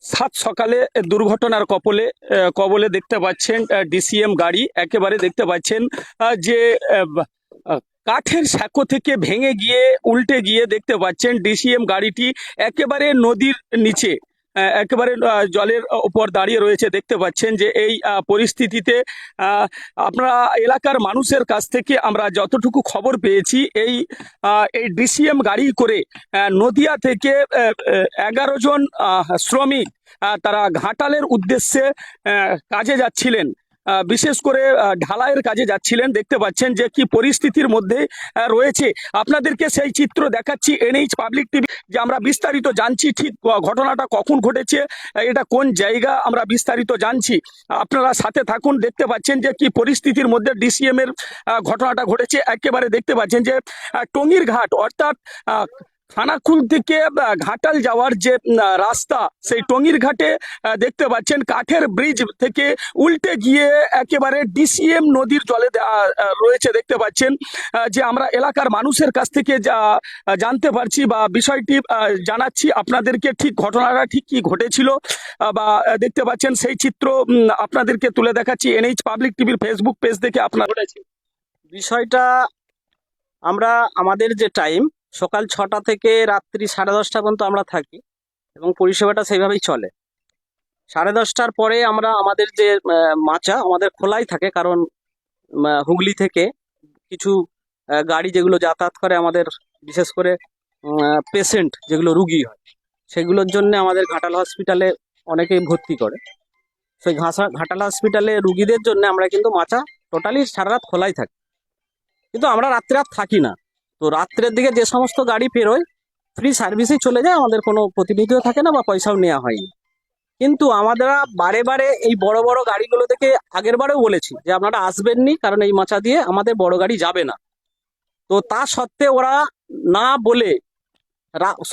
সাত সকালে দুর্ঘটনার কবলে কবলে দেখতে পাচ্ছেন ডিসিএম গাড়ি একেবারে দেখতে পাচ্ছেন যে কাঠের সাঁকো থেকে ভেঙে গিয়ে উল্টে গিয়ে দেখতে পাচ্ছেন ডিসিএম গাড়িটি একেবারে নদীর নিচে একেবারে জলের উপর দাঁড়িয়ে রয়েছে। দেখতে পাচ্ছেন যে এই পরিস্থিতিতে আপনারা এলাকার মানুষের কাছ থেকে আমরা যতটুকু খবর পেয়েছি এই ডিসিএম গাড়ি করে নদিয়া থেকে 11 জন শ্রমিক তারা ঘাটালের উদ্দেশ্যে কাজে যাচ্ছিলেন। বিশেষ করে ঢালাইয়ের কাজে যাচ্ছিলেন। দেখতে পাচ্ছেন যে কি পরিস্থিতির মধ্যে রয়েছে। আপনাদেরকে সেই চিত্র দেখাচ্ছি এনএইচ পাবলিক টিভি, যে আমরা বিস্তারিত জানছি ঠিক ঘটনাটা কখন ঘটেছে, এটা কোন জায়গা, আমরা বিস্তারিত জানছি। আপনারা সাথে থাকুন। দেখতে পাচ্ছেন যে কি পরিস্থিতির মধ্যে ডিসিএম এর ঘটনাটা ঘটেছে। একেবারে দেখতে পাচ্ছেন যে টঙ্গীর ঘাট অর্থাৎ খানাকুল থেকে ঘাটাল যাওয়ার যে রাস্তা, সেই টঙ্গীর ঘাটে দেখতে পাচ্ছেন কাঠের ব্রিজ থেকে উল্টে গিয়ে একেবারে ডিসিএম নদীর জলে রয়েছে। দেখতে পাচ্ছেন যে আমরা এলাকার মানুষের কাছ থেকে যা জানতে পারছি বা বিষয়টি জানাচ্ছি আপনাদেরকে, ঠিক ঘটনাটা ঠিক কি ঘটেছিল বা দেখতে পাচ্ছেন সেই চিত্র আপনাদেরকে তুলে দেখাচ্ছি এনএইচ পাবলিক টিভির ফেসবুক পেজ থেকে আপনার ঘটেছে বিষয়টা। আমরা আমাদের যে টাইম সকাল 6টা থেকে রাত্রি 10:30 পর্যন্ত আমরা থাকি এবং পরিষেবাটা সেইভাবেই চলে। 10:30টার পরে আমরা আমাদের যে মাচা আমাদের খোলাই থাকে, কারণ হুগলি থেকে কিছু গাড়ি যেগুলো যাতায়াত করে আমাদের, বিশেষ করে পেশেন্ট যেগুলো রুগী হয় সেগুলোর জন্য আমাদের ঘাটাল হসপিটালে অনেকেই ভর্তি করে। সেই ঘাটাল হসপিটালে রুগীদের জন্য আমরা কিন্তু মাচা টোটালি সারা রাত খোলাই থাকে, কিন্তু আমরা রাত্রে থাকি না। তো রাত্রের দিকে যে সমস্ত গাড়ি পেরোয় ফ্রি সার্ভিসেই চলে যায়, আমাদের কোনো প্রতিনিধিও থাকে না বা পয়সাও নেওয়া হয়নি। কিন্তু আমরা বারে বারে এই বড় বড় গাড়িগুলো থেকে আগের বারেও বলেছি যে আপনারা আসবেননি, কারণ এই মাচা দিয়ে আমাদের বড় গাড়ি যাবে না। তো তা সত্ত্বেও ওরা না বলে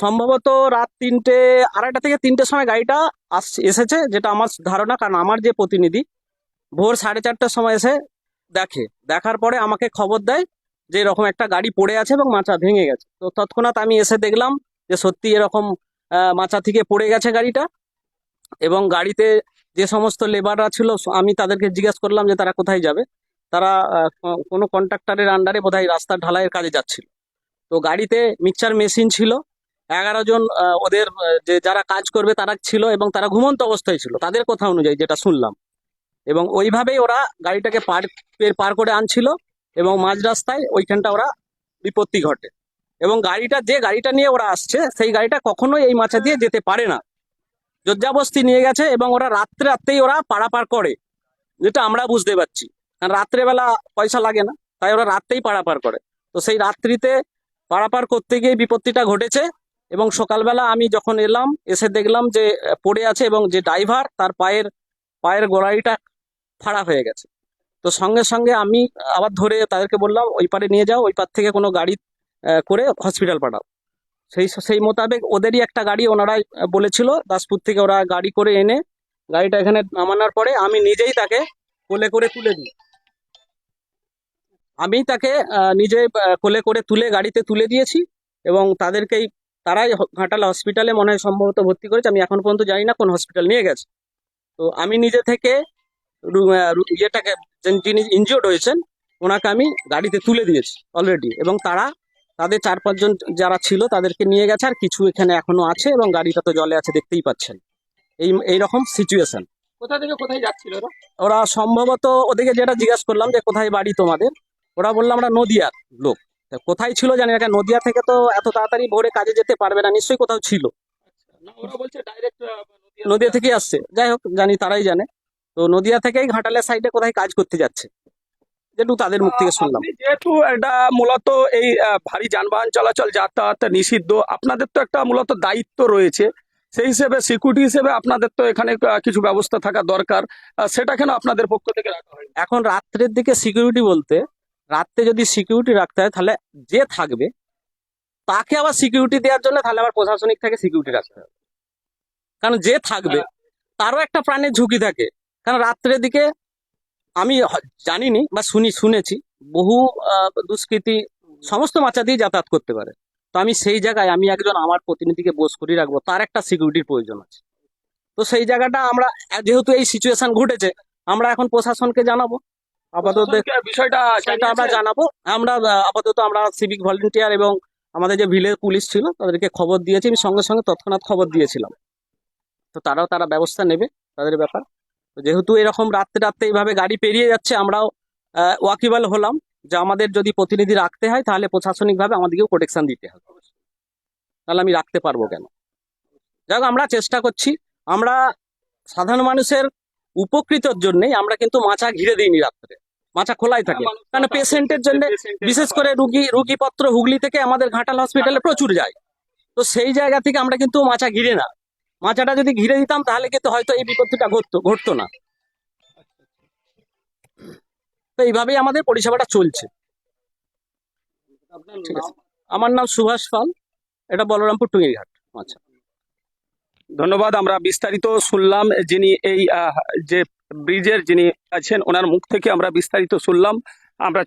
সম্ভবত রাত 3টে, 2:30 থেকে 3টের সময় গাড়িটা এসেছে, যেটা আমার ধারণা। কারণ আমার যে প্রতিনিধি ভোর 4:30টার সময় এসে দেখার পরে আমাকে খবর দেয় যে এরকম একটা গাড়ি পড়ে আছে এবং মাচা ভেঙে গেছে। তো তৎক্ষণাৎ আমি এসে দেখলাম যে সত্যি এরকম মাচা থেকে পড়ে গেছে গাড়িটা। এবং গাড়িতে যে সমস্ত লেবাররা ছিল আমি তাদেরকে জিজ্ঞেস করলাম যে তারা কোথায় যাবে। তারা কোনো কন্ট্রাক্টরের আন্ডারে বোধহয় রাস্তার ঢালাইয়ের কাজে যাচ্ছিল। তো গাড়িতে মিক্সচার মেশিন ছিল, 11 জন ওদের যে যারা কাজ করবে তারা ছিল এবং তারা ঘুমন্ত অবস্থায় ছিল তাদের কথা অনুযায়ী যেটা শুনলাম। এবং ওইভাবেই ওরা গাড়িটাকে পার করে আনছিল এবং মাঝ রাস্তায় ওইখানটা ওরা বিপত্তি ঘটে। এবং যে গাড়িটা নিয়ে ওরা আসছে সেই গাড়িটা কখনোই এই মাচা দিয়ে যেতে পারে না, জোরজাবস্তি নিয়ে গেছে। এবং ওরা রাত্রেই ওরা পারাপার করে, যেটা আমরা বুঝতে পারছি, কারণ রাত্রেবেলা পয়সা লাগে না, তাই ওরা রাত্রেই পারাপার করে। তো সেই রাত্রিতে পারাপার করতে গিয়ে বিপত্তিটা ঘটেছে। এবং সকালবেলা আমি যখন এলাম, এসে দেখলাম যে পড়ে আছে এবং যে ড্রাইভার তার পায়ের গোড়ালিটা ফাড়া হয়ে গেছে। তো সঙ্গে সঙ্গে আমি আবার ধরে তাদেরকে বললাম ওই পারে নিয়ে যাও, ওই পার থেকে কোনো গাড়ি করে হসপিটাল পাঠাও। সেই মোতাবেক ওদেরই একটা গাড়ি ওনারাই বলেছিল, দাসপুর থেকে ওরা গাড়ি করে এনে গাড়িটা এখানে নামানোর পরে আমি নিজেই তাকে কোলে করে তুলে দিই। আমি তাকে নিজে কোলে করে তুলে গাড়িতে তুলে দিয়েছি এবং তারাই ঘাটাল হসপিটালে মনে হয় সম্ভবত ভর্তি করেছে। আমি এখন পর্যন্ত জানি না কোন হসপিটাল নিয়ে গেছে। তো আমি নিজে থেকে ইয়েটাকে, যিনি ইনজিওর্ড হয়েছেন ওনাকে আমি গাড়িতে তুলে দিয়েছি অলরেডি। এবং তাদের 4-5 জন যারা ছিল তাদেরকে নিয়ে গেছে, আর কিছু এখানে এখনো আছে এবং গাড়িটা তো জলে আছে দেখতেই পাচ্ছেন। এইরকম সিচুয়েশন। কোথা থেকে কোথায় যাচ্ছিল ওরা সম্ভবত ওদিকে যেটা জিজ্ঞাসা করলাম যে কোথায় বাড়ি তোমাদের, ওরা বললো আমরা নদিয়ার লোক। কোথায় ছিল জানি না, নদিয়া থেকে তো এত তাড়াতাড়ি ভোরে কাজে যেতে পারবে না, নিশ্চয়ই কোথাও ছিল। ওরা বলছে ডাইরেক্ট নদিয়া থেকে আসছে, যাই হোক জানি তারাই জানে। তো নদিয়া থেকেই ঘাটালের সাইডে কোথায় কাজ করতে যাচ্ছে, যেটুকু তাদের মুখ থেকে শুনলাম। যেহেতু এটা মূলত এই ভারী যানবাহন চলাচল যাতায়াত নিষিদ্ধ, আপনাদের তো একটা মূলত দায়িত্ব রয়েছে, সেই হিসেবে সিকিউরিটি হিসেবে আপনাদের তো এখানে কিছু ব্যবস্থা থাকা দরকার, সেটা কেন আপনাদের পক্ষ থেকে রাখা হয়? এখন রাত্রের দিকে সিকিউরিটি বলতে, রাত্রে যদি সিকিউরিটি রাখতে হয় তাহলে যে থাকবে তাকে আবার সিকিউরিটি দেওয়ার জন্য তাহলে আবার প্রশাসনিক থেকে সিকিউরিটি রাখতে হবে। কারণ যে থাকবে তারও একটা প্রাণের ঝুঁকি থাকে। কারণ রাত্রের দিকে আমি জানিনি বা শুনেছি বহু দুষ্কৃতী সমস্ত মাচা দিয়ে যাতায়াত করতে পারে। তো আমি সেই জায়গায় আমি একজন আমার প্রতিনিধিকে বোস করে রাখবো, তার একটা সিকিউরিটির প্রয়োজন আছে। তো তো সেই জায়গাটা আমরা, যেহেতু এই সিচুয়েশন ঘটেছে, আমরা এখন প্রশাসনকে জানাবো। আপাতত বিষয়টা সেটা আমরা জানাবো। আমরা আপাতত আমরা সিভিক ভলেন্টিয়ার এবং আমাদের যে ভিলেজ পুলিশ ছিল তাদেরকে খবর দিয়েছি, আমি সঙ্গে সঙ্গে তৎক্ষণাৎ খবর দিয়েছিলাম। তো তারা ব্যবস্থা নেবে তাদের ব্যাপার। তো যেহেতু এরকম রাত্রে রাত্রে এইভাবে গাড়ি পেরিয়ে যাচ্ছে, আমরাও ওয়াকিবল হলাম যে আমাদের যদি প্রতিনিধি রাখতে হয় তাহলে প্রশাসনিকভাবে আমাদেরকেও প্রোটেকশন দিতে হবে, তাহলে আমি রাখতে পারবো কেন। যাই হোক, আমরা চেষ্টা করছি। আমরা সাধারণ মানুষের উপকৃতর জন্যই আমরা কিন্তু মাচা ঘিরে দিইনি রাত্রে, মাচা খোলাই থাকে, কারণ পেশেন্টের জন্য, বিশেষ করে রুগীপত্র হুগলি থেকে আমাদের ঘাটাল হসপিটালে প্রচুর যায়। তো সেই জায়গা থেকে আমরা কিন্তু মাচা ঘিরে না, মাচাটা যদি ঘিরে দিতাম তাহলে কিন্তু হয়তো এই বিপত্তিটা ঘটতো না। তো এইভাবেই আমাদের পরিষেবাটা চলছে। ঠিক আছে, আমার নাম সুভাষ পাল, এটা বলরামপুর টুঙ্গিঘাট। আচ্ছা, ধন্যবাদ। আমরা বিস্তারিত শুনলাম, যিনি এই যে ব্রিজের যিনি আছেন ওনার মুখ থেকে আমরা বিস্তারিত শুনলাম। আমরা